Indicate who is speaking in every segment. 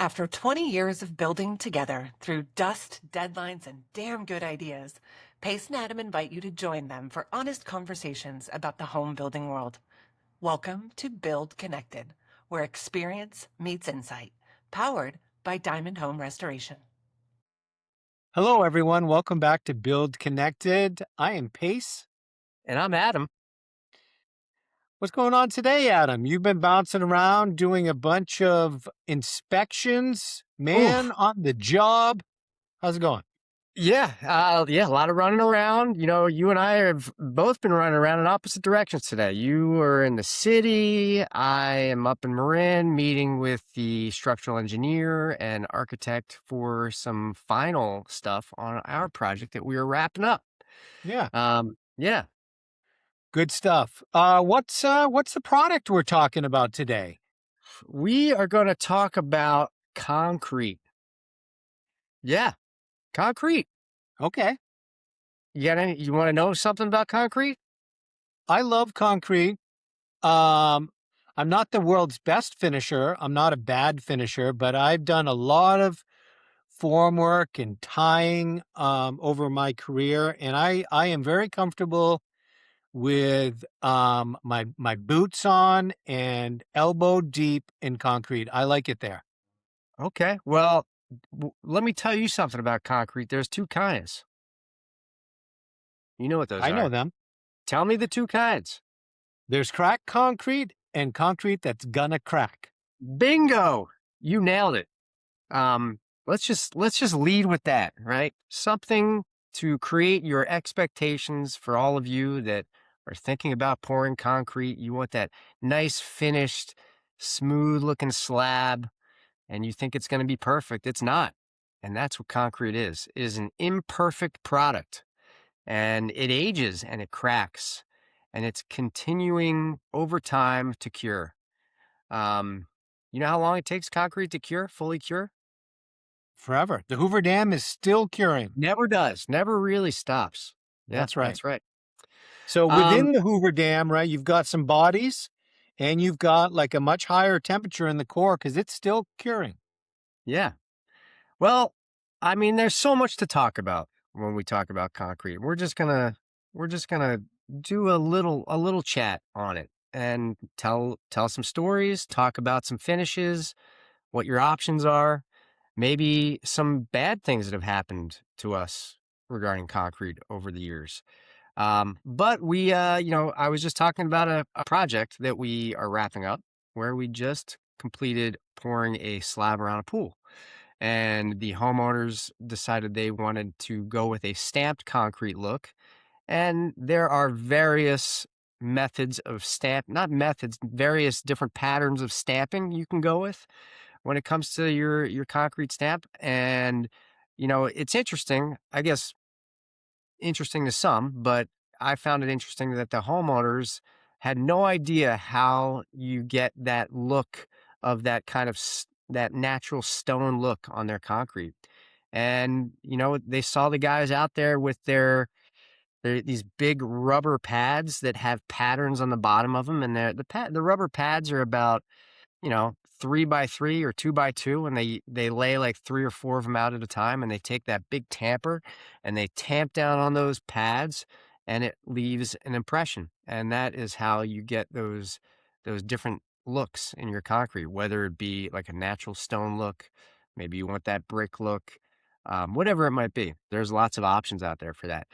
Speaker 1: After 20 years of building together through dust, deadlines, and damn good ideas, Pace and Adam invite you to join them for honest conversations about the home building world. Welcome to Build Connected, where experience meets insight, powered by Diamond Home Restoration.
Speaker 2: Hello, everyone. Welcome back to Build Connected. I am Pace.
Speaker 3: And I'm Adam.
Speaker 2: What's going on today, Adam? You've been bouncing around doing a bunch of inspections, man,
Speaker 3: Oof.
Speaker 2: on the job. How's it going?
Speaker 3: Yeah, a lot of running around. You know, you and I have both been running around in opposite directions today. You are in the city. I am up in Marin meeting with the structural engineer and architect for some final stuff on our project that we are wrapping up.
Speaker 2: Yeah,
Speaker 3: Yeah,
Speaker 2: good stuff. What's the product we're talking about today?
Speaker 3: we are going to talk about concrete. Yeah, concrete.
Speaker 2: Okay.
Speaker 3: You want to know something about concrete?
Speaker 2: I love concrete. I'm not the world's best finisher. I'm not a bad finisher, but I've done a lot of formwork and tying over my career, and I am very comfortable with my boots on and elbow deep in concrete. I like it there.
Speaker 3: Okay. Well, let me tell you something about concrete. There's two kinds. You know what those
Speaker 2: I know
Speaker 3: are.
Speaker 2: them.
Speaker 3: Tell me the two kinds.
Speaker 2: There's cracked concrete and concrete that's gonna crack.
Speaker 3: Bingo. You nailed it. Let's just lead with that, right? Something to create your expectations for all of you that are thinking about pouring concrete. You want that nice finished, smooth looking slab and you think it's going to be perfect. It's not. And that's what concrete is. It is an imperfect product. And it ages and it cracks and it's continuing over time to cure. You know how long it takes concrete to cure, fully cure?
Speaker 2: Forever. The Hoover Dam is still curing.
Speaker 3: Never does, never really stops. Yeah,
Speaker 2: That's right.
Speaker 3: that's right.
Speaker 2: So
Speaker 3: Um,
Speaker 2: within the Hoover Dam, right, you've got some bodies and you've got like a much higher temperature in the core because it's still curing.
Speaker 3: yeah. Well, I mean, there's so much to talk about when we talk about concrete. We're just gonna do a little chat on it and tell some stories, talk about some finishes, what your options are, maybe some bad things that have happened to us regarding concrete over the years. But I was just talking about a project that we are wrapping up where we just completed pouring a slab around a pool. And the homeowners decided they wanted to go with a stamped concrete look. And there are various methods of not methods, various different patterns of stamping you can go with when it comes to your concrete stamp. And, it's interesting, I guess, interesting to some, but I found it interesting that the homeowners had no idea how you get that look of that kind of that natural stone look on their concrete. And, they saw the guys out there with these big rubber pads that have patterns on the bottom of them. And the rubber pads are about 3x3 or 2x2, and they lay like 3 or 4 of them out at a time, and they take that big tamper and they tamp down on those pads and it leaves an impression. And that is how you get those different looks in your concrete, whether it be like a natural stone look, maybe you want that brick look, whatever it might be. There's lots of options out there for that.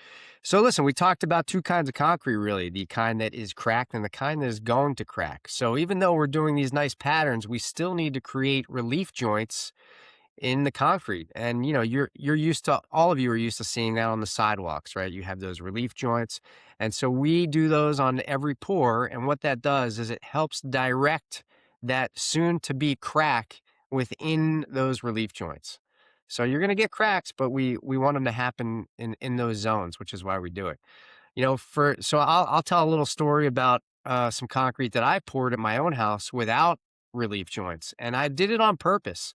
Speaker 3: So listen, we talked about two kinds of concrete, really, the kind that is cracked and the kind that is going to crack. So even though we're doing these nice patterns, we still need to create relief joints in the concrete. And, you're used to, all of you are used to seeing that on the sidewalks, right? You have those relief joints. And so we do those on every pour. And what that does is it helps direct that soon to be crack within those relief joints. So you're going to get cracks, but we want them to happen in those zones, which is why we do it. So I'll tell a little story about some concrete that I poured at my own house without relief joints, and I did it on purpose.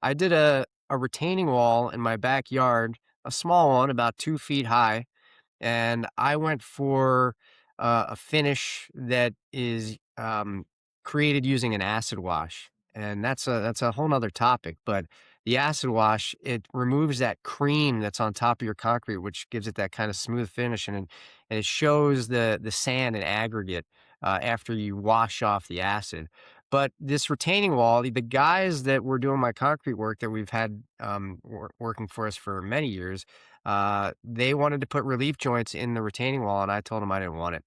Speaker 3: I did a retaining wall in my backyard, a small one, about 2 feet high, and I went for a finish that is created using an acid wash. and that's a whole nother topic. But the acid wash, it removes that cream that's on top of your concrete, which gives it that kind of smooth finish, and it shows the sand and aggregate after you wash off the acid. But this retaining wall, the guys that were doing my concrete work that we've had working for us for many years, they wanted to put relief joints in the retaining wall, and I told them I didn't want it.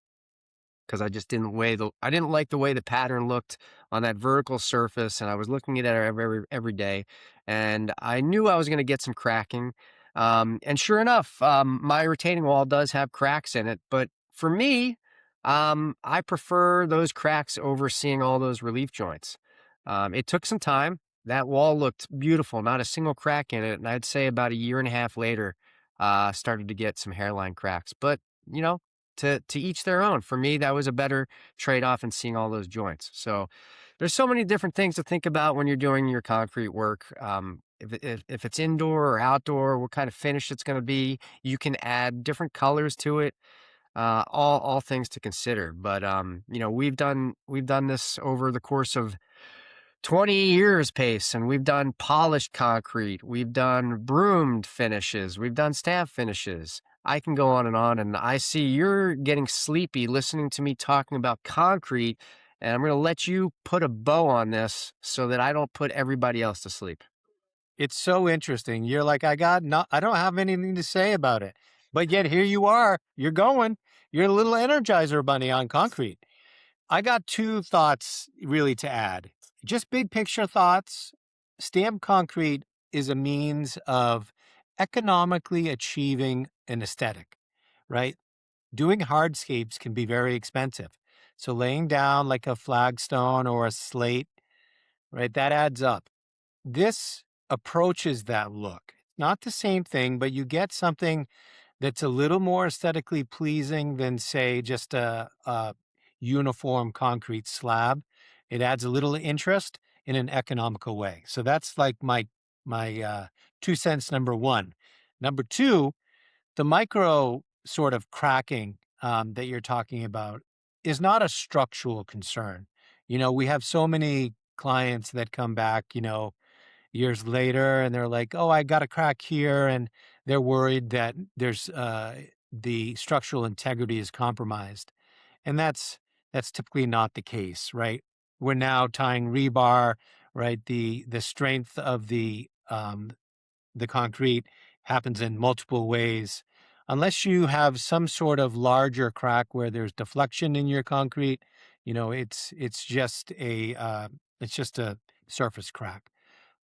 Speaker 3: 'Cause I just I didn't like the way the pattern looked on that vertical surface, and I was looking at it every day, and I knew I was gonna get some cracking, and sure enough, my retaining wall does have cracks in it, but for me, I prefer those cracks over seeing all those relief joints. It took some time. That wall looked beautiful, not a single crack in it, and I'd say about a year and a half later, started to get some hairline cracks, but, you know, to each their own. For me, that was a better trade-off in seeing all those joints. So there's so many different things to think about when you're doing your concrete work. If it's indoor or outdoor, what kind of finish it's going to be. You can add different colors to it. All things to consider. But we've done this over the course of 20 years pace, and we've done polished concrete, we've done broomed finishes, we've done stamp finishes. I can go on, and I see you're getting sleepy listening to me talking about concrete, and I'm going to let you put a bow on this so that I don't put everybody else to sleep.
Speaker 2: It's so interesting. You're like, I don't have anything to say about it. But yet here you are. You're going. You're a little energizer bunny on concrete. I got two thoughts really to add. Just big picture thoughts. Stamped concrete is a means of economically achieving an aesthetic, right? Doing hardscapes can be very expensive. So laying down like a flagstone or a slate, right, that adds up. This approaches that look. Not the same thing, but you get something that's a little more aesthetically pleasing than, say, just a uniform concrete slab. It adds a little interest in an economical way. So that's like my 2 cents. Number one. Number two, the micro sort of cracking that you're talking about is not a structural concern. We have so many clients that come back, years later, and they're like, "Oh, I got a crack here," and they're worried that there's the structural integrity is compromised, and that's typically not the case, right? We're now tying rebar, right? The strength of the concrete happens in multiple ways. Unless you have some sort of larger crack where there's deflection in your concrete, it's just a surface crack.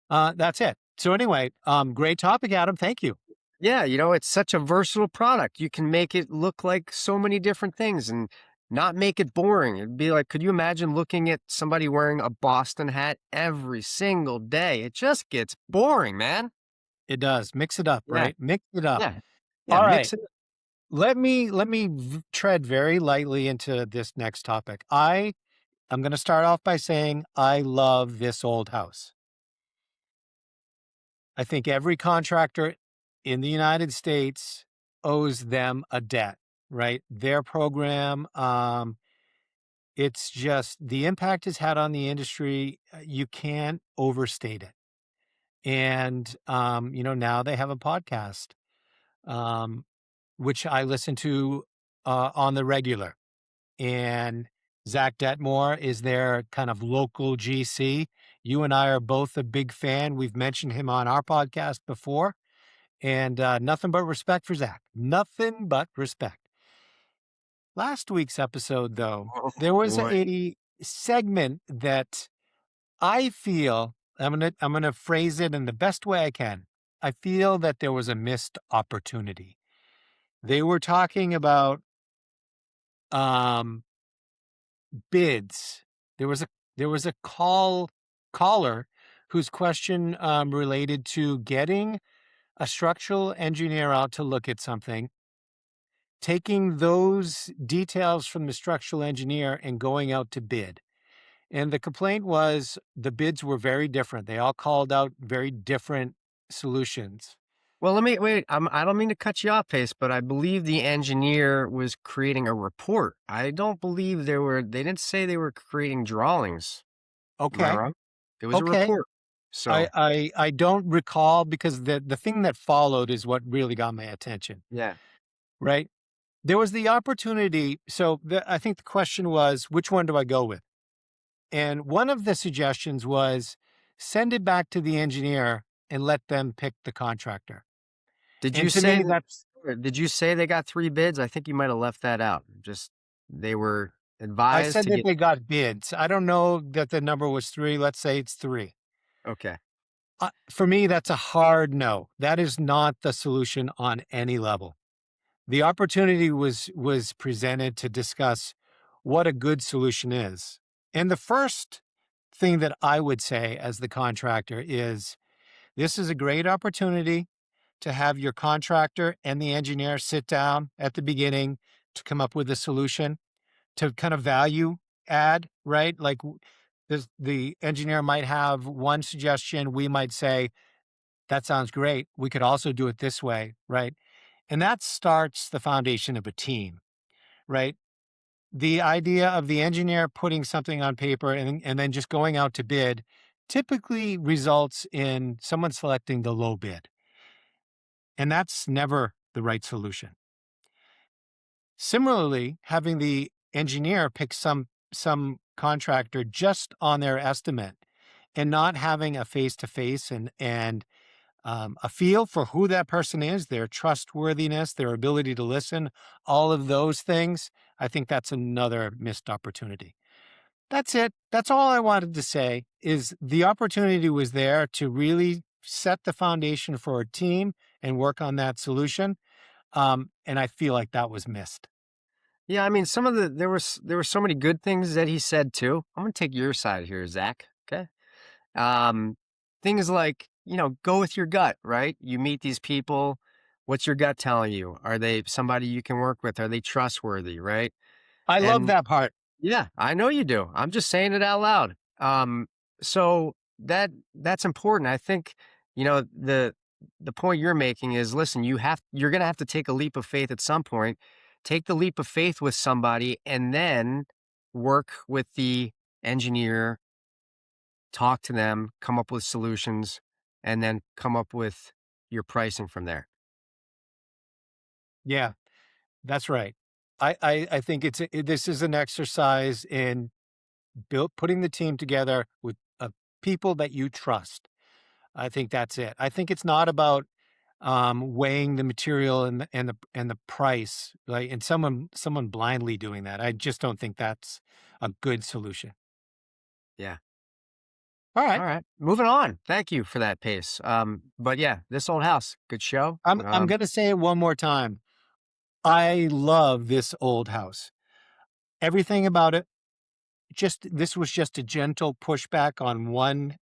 Speaker 2: That's it. So anyway, great topic, Adam. Thank you.
Speaker 3: Yeah, it's such a versatile product. You can make it look like so many different things and not make it boring. It'd be like, could you imagine looking at somebody wearing a Boston hat every single day? It just gets boring, man.
Speaker 2: It does. Mix it up,
Speaker 3: Yeah,
Speaker 2: right? Mix it up.
Speaker 3: yeah, yeah.
Speaker 2: All
Speaker 3: Mix
Speaker 2: right.
Speaker 3: it.
Speaker 2: Let me tread very lightly into this next topic. I'm going to start off by saying I love this old house. I think every contractor in the United States owes them a debt, right? Their program, it's just the impact it's had on the industry. You can't overstate it. And, now they have a podcast, um, which I listen to on the regular. And Zach Detmore is their kind of local GC. You and I are both a big fan. We've mentioned him on our podcast before. And nothing but respect for Zach. Nothing but respect. Last week's episode, though,
Speaker 3: Oh
Speaker 2: there was
Speaker 3: boy.
Speaker 2: a segment that I feel I'm gonna phrase it in the best way I can. I feel that there was a missed opportunity. They were talking about um, bids. There was a caller whose question related to getting a structural engineer out to look at something, taking those details from the structural engineer and going out to bid. And the complaint was the bids were very different. They all called out very different solutions.
Speaker 3: Well, let me wait. I don't mean to cut you off, Pace, but I believe the engineer was creating a report. I don't believe they didn't say they were creating drawings. Am I
Speaker 2: Okay.
Speaker 3: wrong? It was a
Speaker 2: Okay.
Speaker 3: report. So,
Speaker 2: I don't recall because the thing that followed is what really got my attention,
Speaker 3: yeah.
Speaker 2: right? There was the opportunity. So I think the question was, which one do I go with? And one of the suggestions was send it back to the engineer and let them pick the contractor.
Speaker 3: Did you
Speaker 2: And to
Speaker 3: say
Speaker 2: me,
Speaker 3: that
Speaker 2: that's
Speaker 3: did you say they got 3 bids? I think you might have left that out. Just they were
Speaker 2: I
Speaker 3: advised
Speaker 2: said
Speaker 3: to
Speaker 2: that
Speaker 3: get
Speaker 2: they got bids. I don't know that the number was three. Let's say it's three.
Speaker 3: okay.
Speaker 2: For me, that's a hard no. That is not the solution on any level. The opportunity was presented to discuss what a good solution is. And the first thing that I would say as the contractor is this is a great opportunity to have your contractor and the engineer sit down at the beginning to come up with a solution to kind of value add, right? Like the engineer might have one suggestion. We might say, that sounds great. We could also do it this way, right? And that starts the foundation of a team, right? The idea of the engineer putting something on paper and then just going out to bid typically results in someone selecting the low bid. And that's never the right solution. Similarly, having the engineer pick some contractor just on their estimate and not having a face to face and a feel for who that person is, their trustworthiness, their ability to listen, all of those things. I think that's another missed opportunity. That's it. That's all I wanted to say is the opportunity was there to really set the foundation for a team and work on that solution. And I feel like that was missed.
Speaker 3: Yeah, I mean, some of the there were so many good things that he said too. I'm gonna take your side here, Zach. Okay. Um, Things like, go with your gut, right? You meet these people. What's your gut telling you? Are they somebody you can work with? Are they trustworthy, right?
Speaker 2: I love
Speaker 3: And
Speaker 2: that part.
Speaker 3: yeah, I know you do. I'm just saying it out loud. So that's important. I think, the point you're making is listen, you're gonna have to take a leap of faith at some point. Take the leap of faith with somebody and then work with the engineer, talk to them, come up with solutions, and then come up with your pricing from there.
Speaker 2: Yeah, that's right. I think this is an exercise in putting the team together with people that you trust. I think that's it. I think it's not about weighing the material and the price, like and someone blindly doing that. I just don't think that's a good solution.
Speaker 3: Yeah.
Speaker 2: All
Speaker 3: All
Speaker 2: right,
Speaker 3: right. Moving on. Thank you for that pace. But yeah, this old house, good show.
Speaker 2: I'm gonna say it one more time. I love this old house. Everything about it. Just this was just a gentle pushback on one.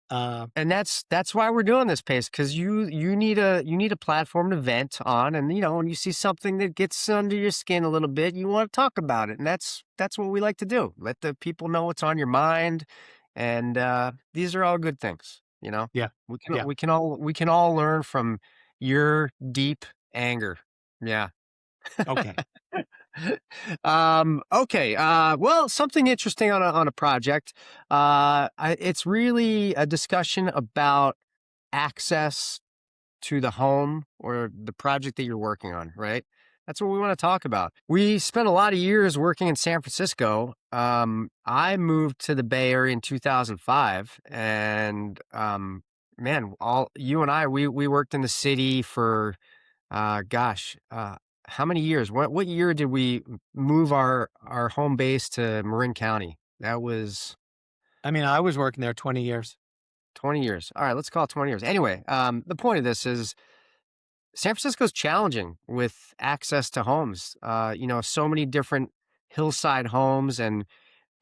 Speaker 3: And that's why we're doing this pace, because you need a platform to vent on, and when you see something that gets under your skin a little bit, you want to talk about it, and that's what we like to do. Let the people know what's on your mind, and these are all good things.
Speaker 2: Yeah,
Speaker 3: We can
Speaker 2: yeah.
Speaker 3: we can all we can all learn from your deep anger. Yeah.
Speaker 2: Okay.
Speaker 3: Okay. Well, something interesting on a project. It's really a discussion about access to the home or the project that you're working on, right? That's what we want to talk about. We spent a lot of years working in San Francisco. I moved to the Bay Area in 2005, and man, all you and I, we worked in the city for gosh, how many years? What year did we move our home base to Marin County? That was
Speaker 2: I mean, I was working there 20 years.
Speaker 3: 20 years. All right, let's call it 20 years. Anyway, the point of this is San Francisco's challenging with access to homes. So many different hillside homes and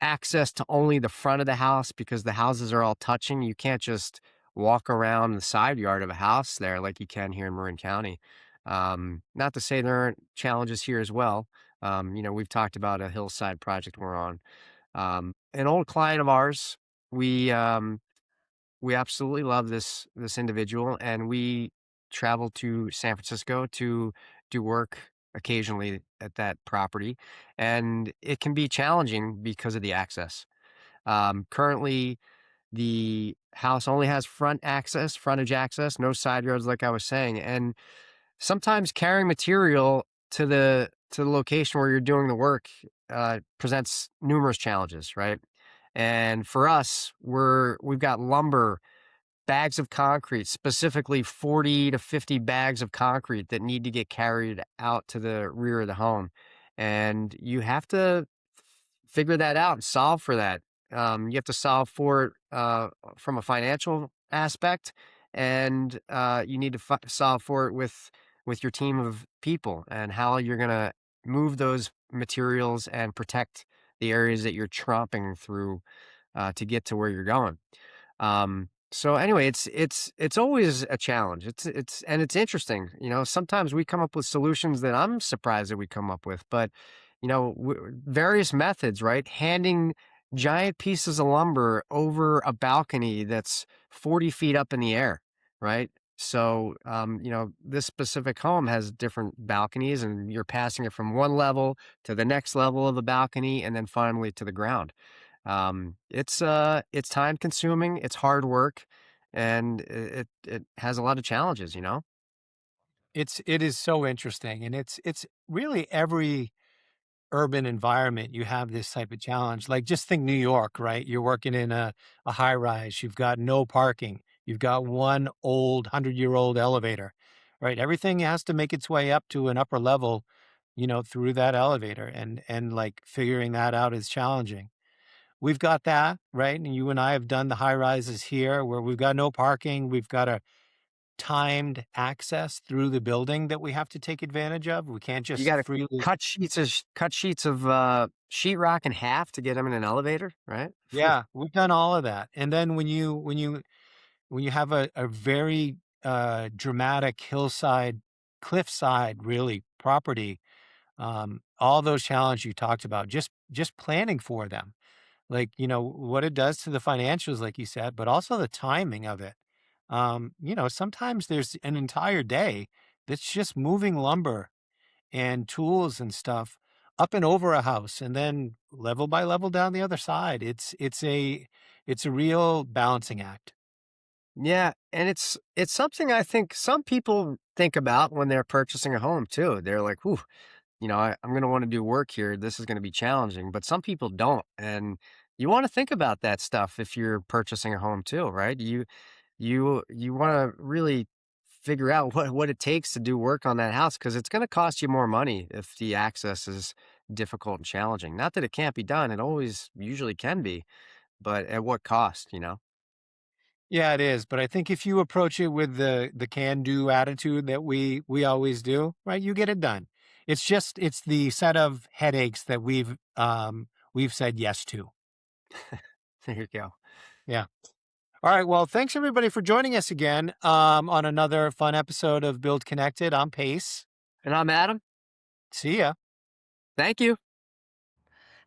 Speaker 3: access to only the front of the house because the houses are all touching. You can't just walk around the side yard of a house there like you can here in Marin County. Not to say there aren't challenges here as well. We've talked about a hillside project we're on. An old client of ours, we absolutely love this individual, and we travel to San Francisco to do work occasionally at that property, and it can be challenging because of the access. Currently, The house only has frontage access, no side yards, like I was saying. And sometimes carrying material to the location where you're doing the work presents numerous challenges, right? And for us, we've got lumber, bags of concrete, specifically 40 to 50 bags of concrete that need to get carried out to the rear of the home. And you have to figure that out and solve for that. You have to solve for it from a financial aspect, and you need to solve for it with your team of people and how you're going to move those materials and protect the areas that you're tromping through to get to where you're going. So anyway, it's always a challenge. It's interesting. Sometimes we come up with solutions that I'm surprised that we come up with, but various methods, right? Handing giant pieces of lumber over a balcony that's 40 feet up in the air, right? So, this specific home has different balconies, and you're passing it from one level to the next level of the balcony, and then finally to the ground. It's time consuming, it's hard work, and it has a lot of challenges.
Speaker 2: It is so interesting, and it's really every urban environment you have this type of challenge. Like, just think New York, right? You're working in a high rise, you've got no parking, you've got one old 100-year-old elevator, right? Everything has to make its way up to an upper level, through that elevator, and like figuring that out is challenging. We've got that, right? And you and I have done the high rises here where we've got no parking, we've got a timed access through the building that we have to take advantage of. We can't
Speaker 3: You
Speaker 2: just
Speaker 3: gotta
Speaker 2: freely.
Speaker 3: cut sheets of sheetrock in half to get them in an elevator, right?
Speaker 2: Yeah, we've done all of that. And then when you have a very dramatic hillside, cliffside, really property, all those challenges you talked about, just planning for them, like what it does to the financials, like you said, but also the timing of it. Sometimes there's an entire day that's just moving lumber and tools and stuff up and over a house and then level by level down the other side. It's a real balancing act.
Speaker 3: Yeah, and it's something I think some people think about when they're purchasing a home too. They're like, "Ooh, I'm gonna wanna do work here. This is gonna be challenging," but some people don't, and you wanna think about that stuff if you're purchasing a home too, right? You wanna really figure out what it takes to do work on that house because it's gonna cost you more money if the access is difficult and challenging. Not that it can't be done, it always usually can be, but at what cost?
Speaker 2: Yeah, it is. But I think if you approach it with the can do attitude that we always do, right, you get it done. It's the set of headaches that we've said yes to.
Speaker 3: There you go.
Speaker 2: Yeah. All right. Well, thanks everybody for joining us again on another fun episode of Build Connected. I'm Pace.
Speaker 3: And I'm Adam.
Speaker 2: See ya.
Speaker 3: Thank you.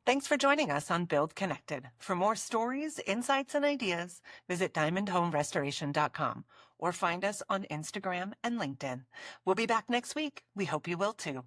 Speaker 1: Thanks for joining us on Build Connected. For more stories, insights, and ideas, visit diamondhomerestoration.com or find us on Instagram and LinkedIn. We'll be back next week. We hope you will too.